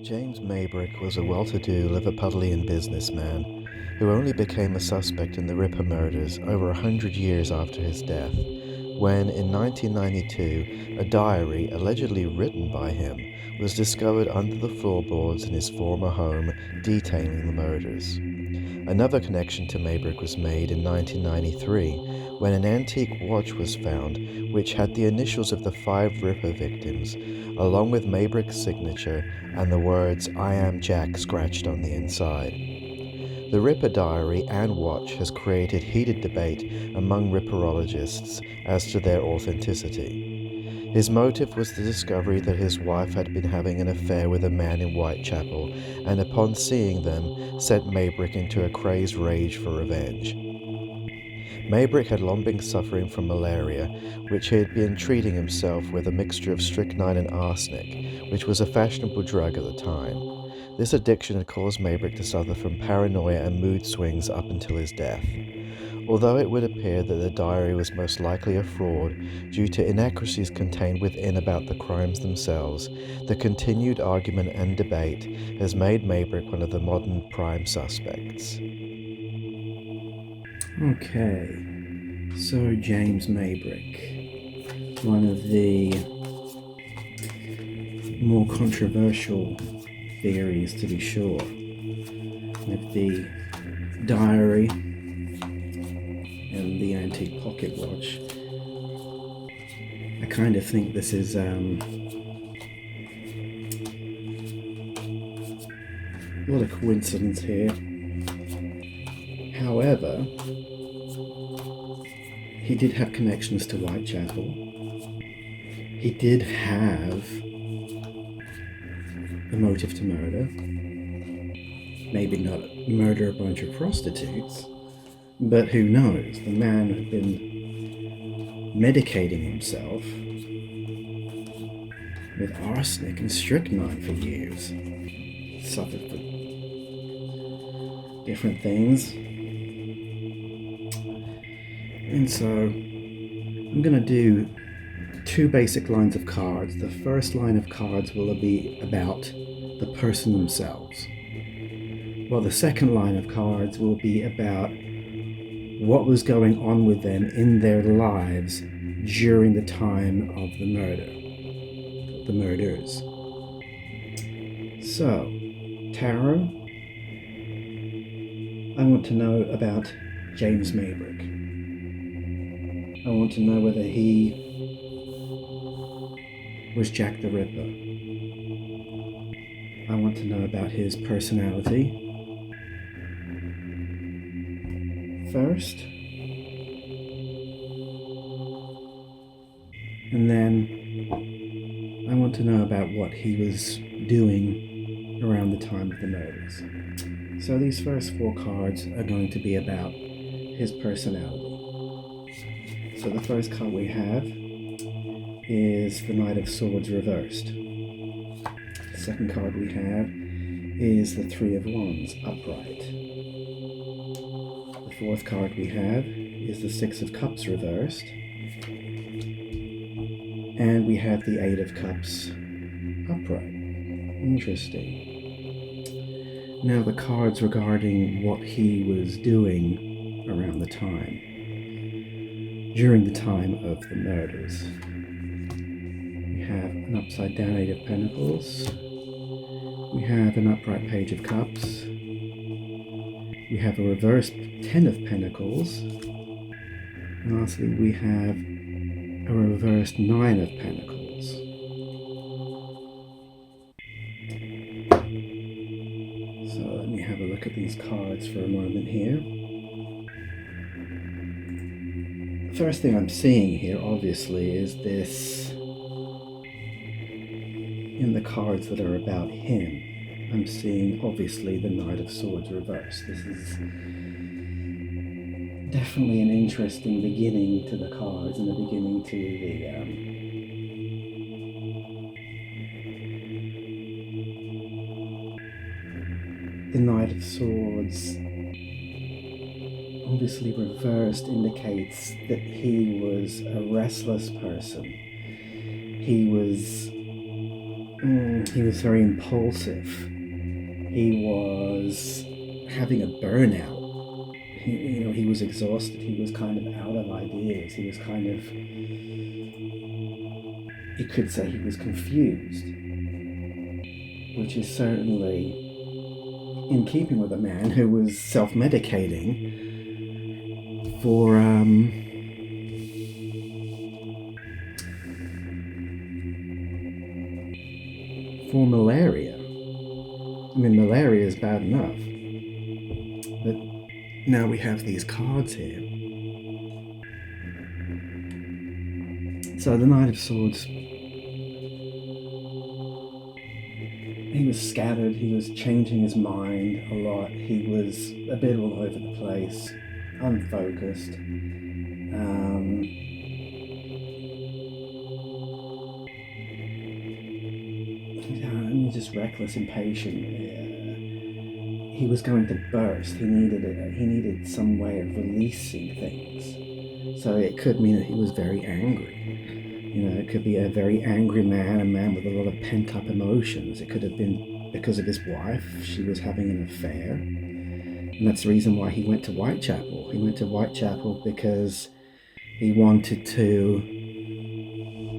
James Maybrick was a well-to-do Liverpudlian businessman who only became a suspect in the Ripper murders over 100 years after his death, when in 1992 a diary allegedly written by him was discovered under the floorboards in his former home detailing the murders. Another connection to Maybrick was made in 1993 when an antique watch was found which had the initials of the 5 Ripper victims, along with Maybrick's signature and the words "I am Jack" scratched on the inside. The Ripper diary and watch has created heated debate among Ripperologists as to their authenticity. His motive was the discovery that his wife had been having an affair with a man in Whitechapel, and upon seeing them, sent Maybrick into a crazed rage for revenge. Maybrick had long been suffering from malaria, which he had been treating himself with a mixture of strychnine and arsenic, which was a fashionable drug at the time. This addiction had caused Maybrick to suffer from paranoia and mood swings up until his death. Although it would appear that the diary was most likely a fraud due to inaccuracies contained within about the crimes themselves, the continued argument and debate has made Maybrick one of the modern prime suspects. Okay, so James Maybrick, one of the more controversial theories, to be sure, with the diary and the antique pocket watch. I kind of think this is a lot of coincidence here. However, he did have connections to Whitechapel. He did have a motive to murder. Maybe not murder a bunch of prostitutes, but who knows? The man had been medicating himself with arsenic and strychnine for years. Suffered from different things. And so I'm going to do 2 basic lines of cards. The first line of cards will be about the person themselves, while the second line of cards will be about what was going on with them in their lives during the time of the murders. So, tarot, I want to know about James Maybrick. I want to know whether he was Jack the Ripper. I want to know about his personality first, and then I want to know about what he was doing around the time of the murders. So these first 4 cards are going to be about his personality. So the first card we have is the Knight of Swords reversed. The second card we have is the Three of Wands upright. The fourth card we have is the Six of Cups reversed. And we have the Eight of Cups upright. Interesting. Now the cards regarding what he was doing around the time, during the time of the murders. We have an upside down Eight of Pentacles. We have an upright Page of Cups. We have a reversed Ten of Pentacles. And lastly, we have a reversed Nine of Pentacles. So let me have a look at these cards for a moment here. The first thing I'm seeing here, obviously, is this in the cards that are about him. I'm seeing, obviously, the Knight of Swords reversed. This is definitely an interesting beginning to the cards and a beginning to the Knight of Swords. Obviously reversed indicates that he was a restless person. He was He was very impulsive. He was having a burnout. He was exhausted. He was kind of out of ideas. He was kind of, you could say he was confused, which is certainly in keeping with a man who was self-medicating for malaria. I mean, malaria is bad enough, but now we have these cards here. So the Knight of Swords, he was scattered, he was changing his mind a lot, he was a bit all over the place, unfocused. Just reckless, impatient. He was going to burst. He needed some way of releasing things. So it could mean that he was very angry. It could be a very angry man, a man with a lot of pent-up emotions. It could have been because of his wife. She was having an affair. And that's the reason why he went to Whitechapel. He went to Whitechapel because he wanted to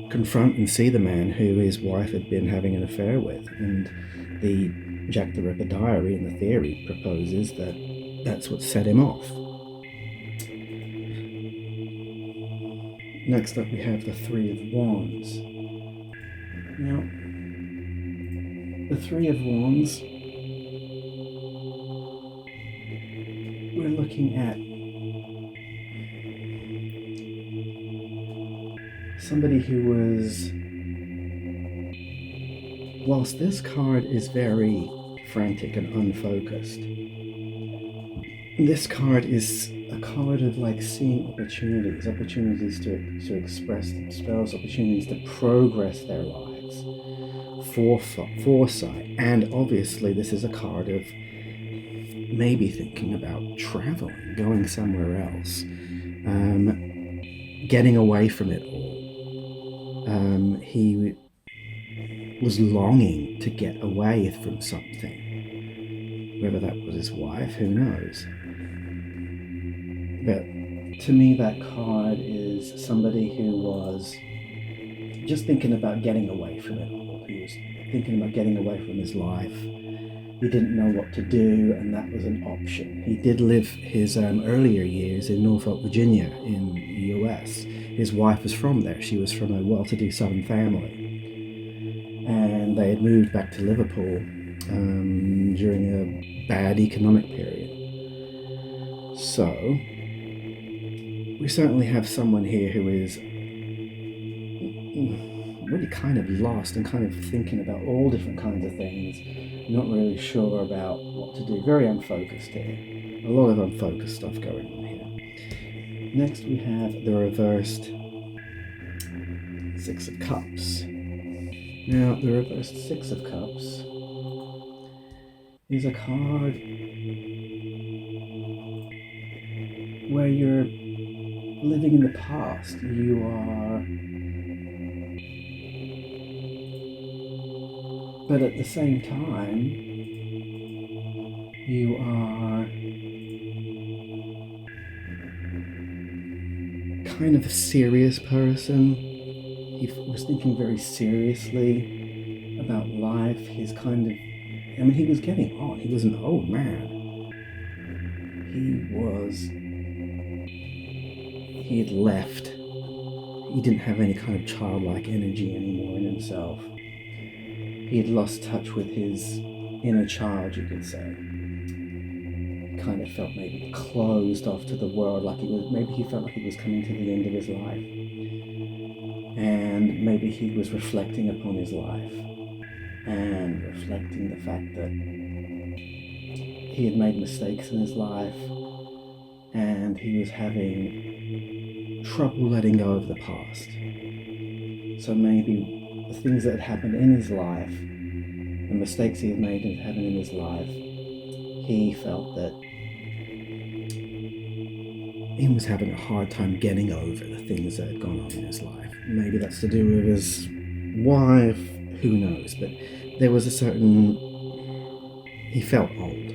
confront and see the man who his wife had been having an affair with. And the Jack the Ripper diary in the theory proposes that that's what set him off. Next up we have the Three of Wands. Now, the Three of Wands, we're looking at somebody who was, whilst this card is very frantic and unfocused, this card is a card of like seeing opportunities to express themselves, opportunities to progress their lives, foresight, and obviously this is a card of maybe thinking about traveling, going somewhere else, getting away from it all. He was longing to get away from something. Whether that was his wife, who knows? But to me, that card is somebody who was just thinking about getting away from it all. He was thinking about getting away from his life. He didn't know what to do, and that was an option. He did live his earlier years in Norfolk, Virginia, in the US. His wife was from there. She was from a well-to-do Southern family. And they had moved back to Liverpool during a bad economic period. So, we certainly have someone here who is really kind of lost and kind of thinking about all different kinds of things, not really sure about what to do, very unfocused here. A lot of unfocused stuff going on here. Next we have the reversed Six of Cups. Now, the reversed Six of Cups is a card where you're living in the past. You are, but at the same time, you are kind of a serious person. He was thinking very seriously about life. He's kind of, I mean, he was getting on. He was an old man. He had left. He didn't have any kind of childlike energy anymore in himself. He had lost touch with his inner child, you could say. He kind of felt maybe closed off to the world, like maybe he felt like he was coming to the end of his life. And maybe he was reflecting upon his life and reflecting the fact that he had made mistakes in his life and he was having trouble letting go of the past. So maybe the things that had happened in his life, the mistakes he had made and happened in his life, he felt that he was having a hard time getting over the things that had gone on in his life. Maybe that's to do with his wife, Who knows? But there was a certain... He felt old,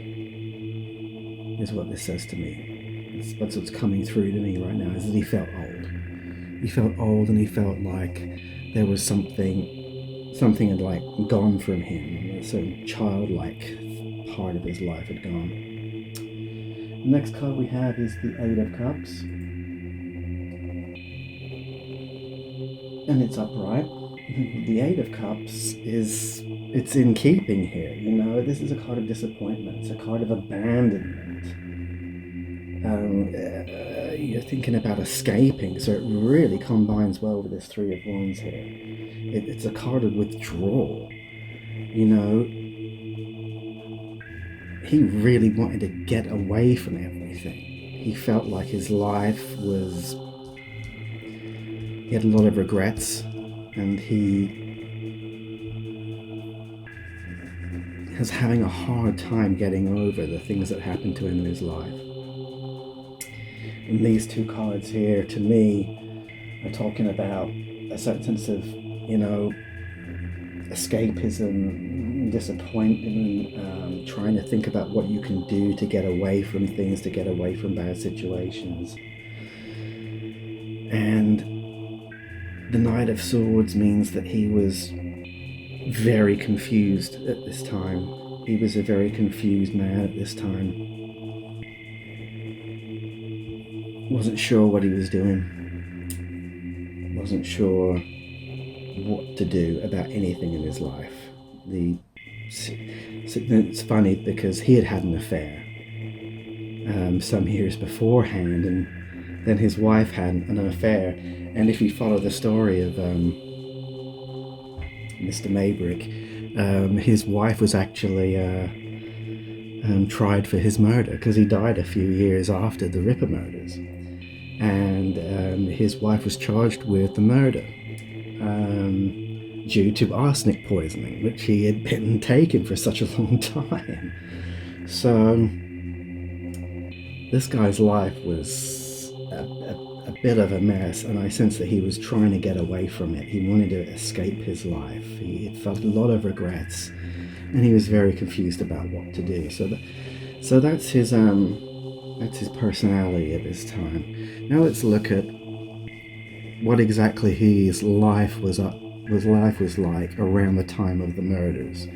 is what this says to me. That's what's coming through to me right now, is that he felt old. He felt old, and he felt like there was something had like gone from him. A certain childlike part of his life had gone. The next card we have is the Eight of Cups, and it's upright. The Eight of Cups it's in keeping here. You know, this is a card of disappointment. It's a card of abandonment. You're thinking about escaping, so it really combines well with this Three of Wands here. It's a card of withdrawal. You know, he really wanted to get away from everything. He felt like his life was... He had a lot of regrets, and he was having a hard time getting over the things that happened to him in his life. And these two cards here, to me, are talking about a certain sense of, you know, escapism, disappointment, trying to think about what you can do to get away from things, to get away from bad situations. And the Knight of Swords means that he was very confused at this time. He was a very confused man at this time. Wasn't sure what he was doing. Wasn't sure what to do about anything in his life. It's funny because he had an affair some years beforehand, and then his wife had an affair. And if you follow the story of Mr. Maybrick, his wife was actually tried for his murder, because he died a few years after the Ripper murders, and his wife was charged with the murder due to arsenic poisoning, which he had been taking for such a long time. So this guy's life was a bit of a mess, and I sense that he was trying to get away from it. He wanted to escape his life. He had felt a lot of regrets, and he was very confused about what to do. So that's his personality at this time. Now let's look at what exactly his life was like around the time of the murders.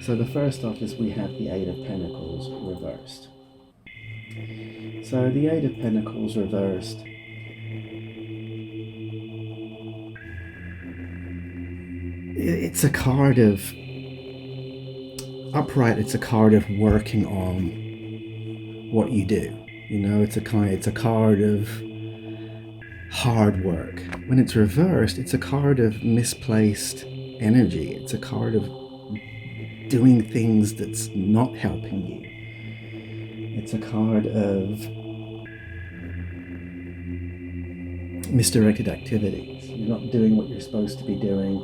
So the first off is we have the Eight of Pentacles reversed. So the Eight of Pentacles reversed, it's a card of upright. It's a card of working on what you do. You know, it's a card of hard work. When it's reversed, it's a card of misplaced energy. It's a card of doing things that's not helping you. It's a card of misdirected activities. You're not doing what you're supposed to be doing.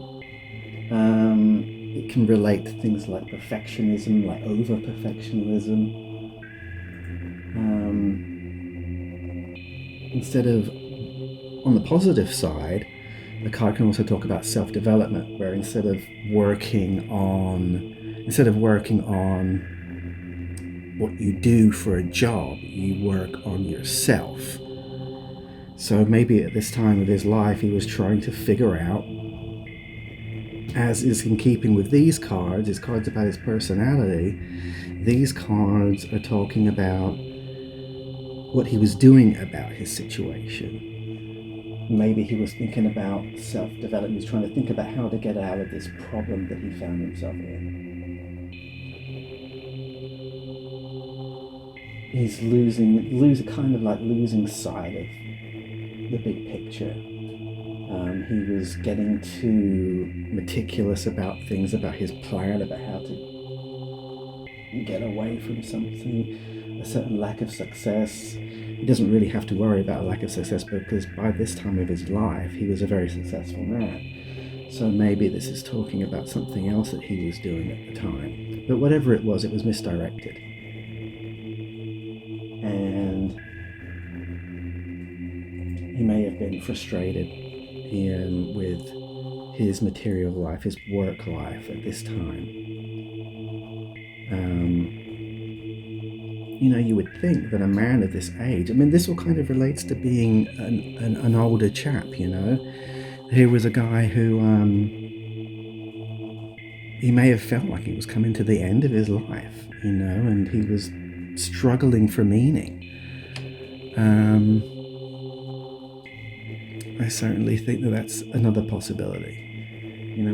It can relate to things like perfectionism, like over-perfectionism. Instead of, on the positive side, the card can also talk about self-development, where instead of working on what you do for a job, you work on yourself. So maybe at this time of his life, he was trying to figure out, as is in keeping with these cards about his personality, these cards are talking about what he was doing about his situation. Maybe he was thinking about self-development. He was trying to think about how to get out of this problem that he found himself in. He's losing sight of the big picture. He was getting too meticulous about things, about his plan, about how to get away from something, a certain lack of success. He doesn't really have to worry about a lack of success, because by this time of his life, he was a very successful man. So maybe this is talking about something else that he was doing at the time. But whatever it was misdirected. And he may have been frustrated with his material life, his work life at this time. You would think that a man of this age, I mean, this all kind of relates to being an older chap, Here was a guy who, he may have felt like he was coming to the end of his life, and he was struggling for meaning. I certainly think that that's another possibility.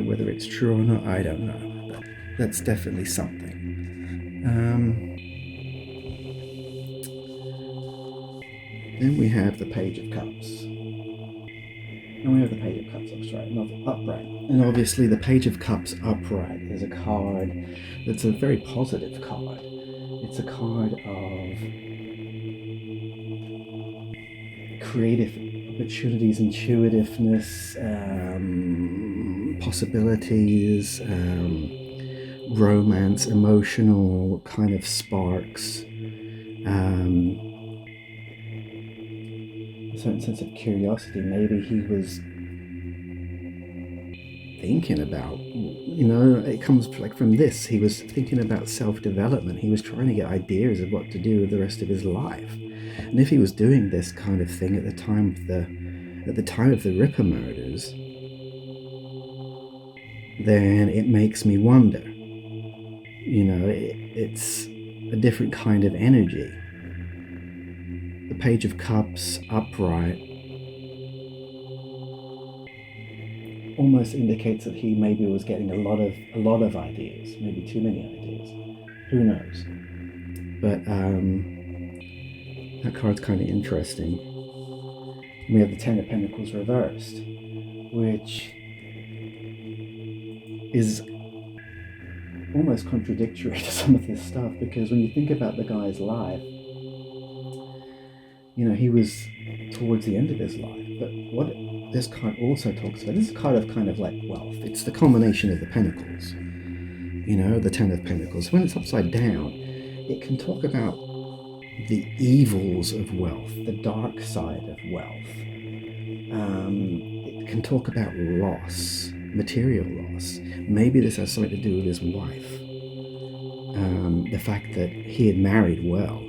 Whether it's true or not, I don't know. But that's definitely something. Then we have the Page of Cups. And we have the Page of Cups upright. And obviously the Page of Cups upright is a card that's a very positive card. It's a card of creative opportunities, intuitiveness, possibilities, romance, emotional kind of sparks, a certain sense of curiosity. Maybe he was thinking about, it comes like from this, he was thinking about self-development. He was trying to get ideas of what to do with the rest of his life. And if he was doing this kind of thing at the time of the Ripper murders, then it makes me wonder. It's a different kind of energy. The Page of Cups upright almost indicates that he maybe was getting a lot of ideas, maybe too many ideas. Who knows? But that card's kind of interesting. And we have the Ten of Pentacles reversed, which is almost contradictory to some of this stuff, because when you think about the guy's life, he was towards the end of his life. But what this card also talks about, this is a card of kind of like wealth. It's the culmination of the Pentacles, the Ten of Pentacles. When it's upside down, it can talk about the evils of wealth, the dark side of wealth. It can talk about loss, material loss. Maybe this has something to do with his wife. The fact that he had married well.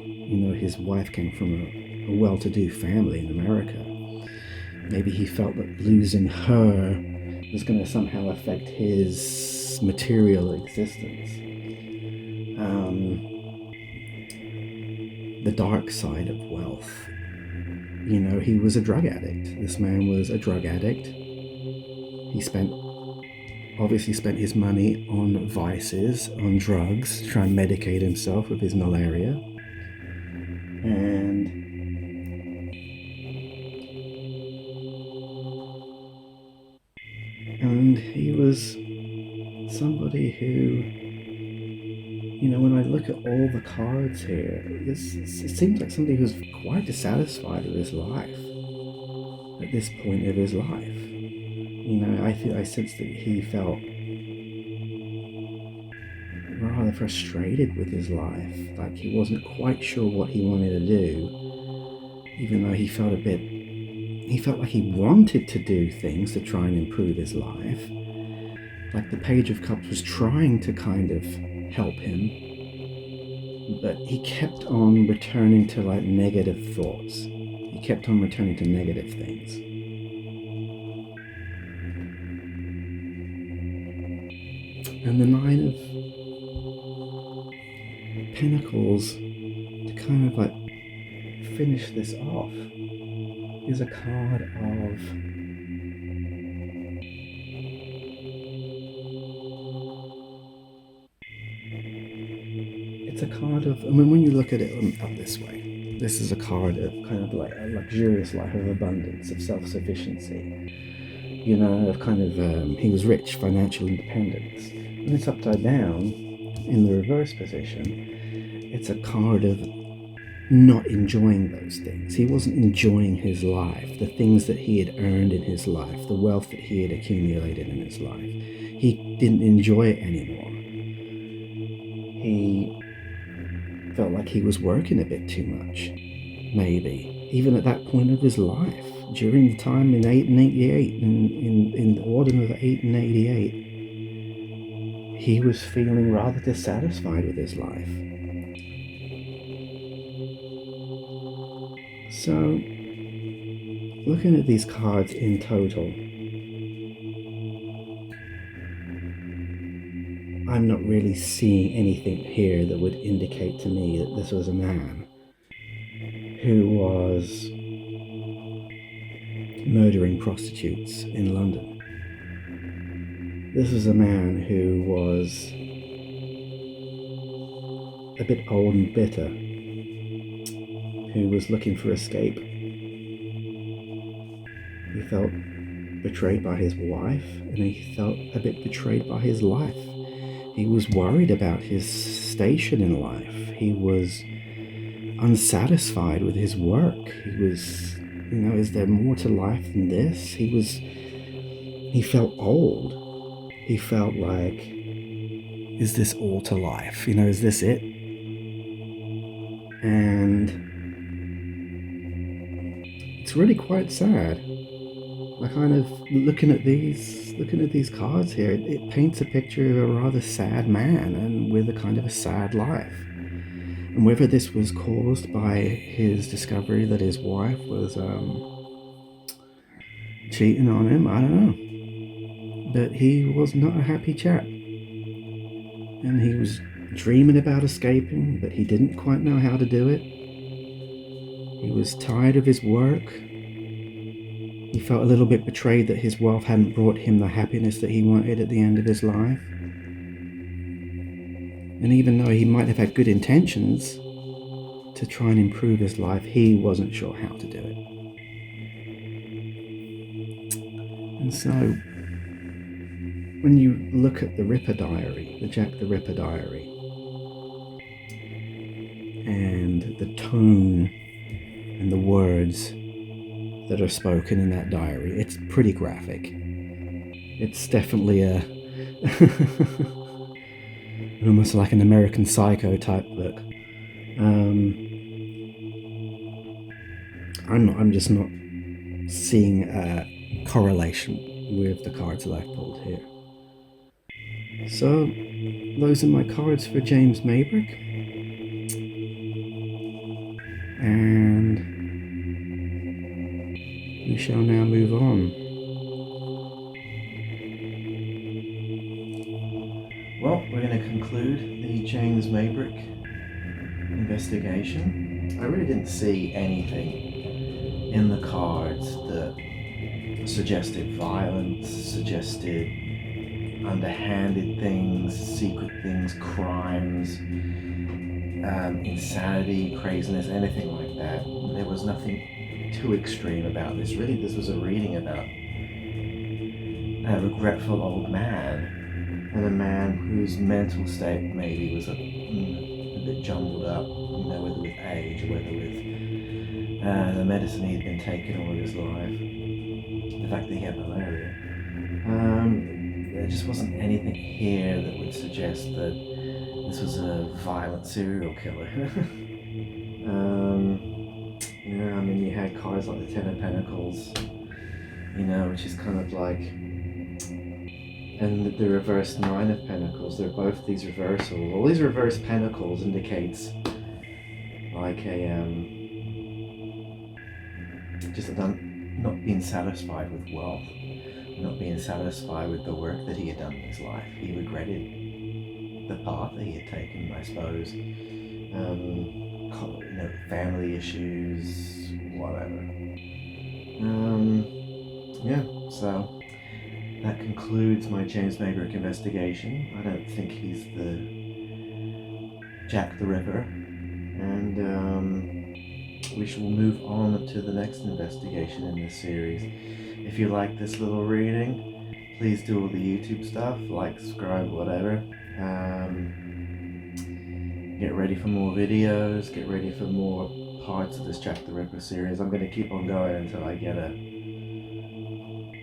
His wife came from a well-to-do family in America. Maybe he felt that losing her was going to somehow affect his material existence. The dark side of wealth. He was a drug addict. This man was a drug addict. He obviously spent his money on vices, on drugs, to try and medicate himself with his malaria. And he was somebody who, when I look at all the cards here, it seems like somebody who's quite dissatisfied with his life at this point of his life. I sense that he felt rather frustrated with his life, like he wasn't quite sure what he wanted to do, even though he felt like he wanted to do things to try and improve his life. Like the Page of Cups was trying to kind of help him, but he kept on returning to like negative thoughts. He kept on returning to negative things. And the Nine of Pentacles, to kind of like finish this off, is a card of when you look at it up this way, this is a card of kind of like a luxurious life of abundance, of self-sufficiency, of kind of, he was rich, financial independence. When it's upside down, in the reverse position, it's a card of not enjoying those things. He wasn't enjoying his life, the things that he had earned in his life, the wealth that he had accumulated in his life. He didn't enjoy it anymore. He felt like he was working a bit too much, maybe, even at that point of his life. during the time in 1888, in the autumn of 1888, he was feeling rather dissatisfied with his life. So, looking at these cards in total, I'm not really seeing anything here that would indicate to me that this was a man who was murdering prostitutes in London. This was a man who was a bit old and bitter, who was looking for escape. He felt betrayed by his wife, and he felt a bit betrayed by his life. He was worried about his station in life. He was unsatisfied with his work. He was, is there more to life than this? He felt old. He felt like, is this all to life? Is this it? And it's really quite sad. I kind of looking at these cards here, it paints a picture of a rather sad man and with a kind of a sad life. And whether this was caused by his discovery that his wife was cheating on him, I don't know. But he was not a happy chap. And he was dreaming about escaping, but he didn't quite know how to do it. He was tired of his work. He felt a little bit betrayed that his wealth hadn't brought him the happiness that he wanted at the end of his life. And even though he might have had good intentions to try and improve his life, he wasn't sure how to do it. And so, when you look at the Ripper Diary, the Jack the Ripper Diary, and the tone and the words that are spoken in that diary, it's pretty graphic. It's definitely almost like an American Psycho type book. I'm just not seeing a correlation with the cards that I've pulled here. So, those are my cards for James Maybrick. And we shall now move on. Well, we're going to conclude the James Maybrick investigation. I really didn't see anything in the cards that suggested violence, suggested underhanded things, secret things, crimes, insanity, craziness, anything like that. There was nothing too extreme about this. Really, this was a reading about a regretful old man, and a man whose mental state maybe was a bit jumbled up, whether with age or whether with the medicine he'd been taking all of his life, the fact that he had malaria. There just wasn't anything here that would suggest that this was a violent serial killer. You had cards like the Ten of Pentacles, which is kind of like, and the reverse Nine of Pentacles. They're both these reversals. All these reverse pentacles indicates like a just not being satisfied with wealth, not being satisfied with the work that he had done in his life. He regretted the path that he had taken, I suppose. Family issues, whatever. So that concludes my James Maybrick investigation. I don't think he's the Jack the Ripper, and we shall move on to the next investigation in this series. If you like this little reading, please do all the YouTube stuff, like, subscribe, whatever. Get ready for more videos, get ready for more parts of this Jack the Ripper series. I'm going to keep on going until I get a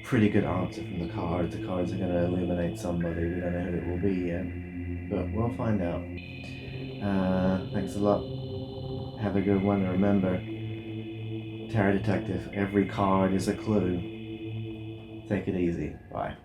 pretty good answer from the cards. The cards are going to illuminate somebody. We don't know who it will be yet, but we'll find out. Thanks a lot. Have a good one. And remember, Terror Detective, every card is a clue. Take it easy. Bye.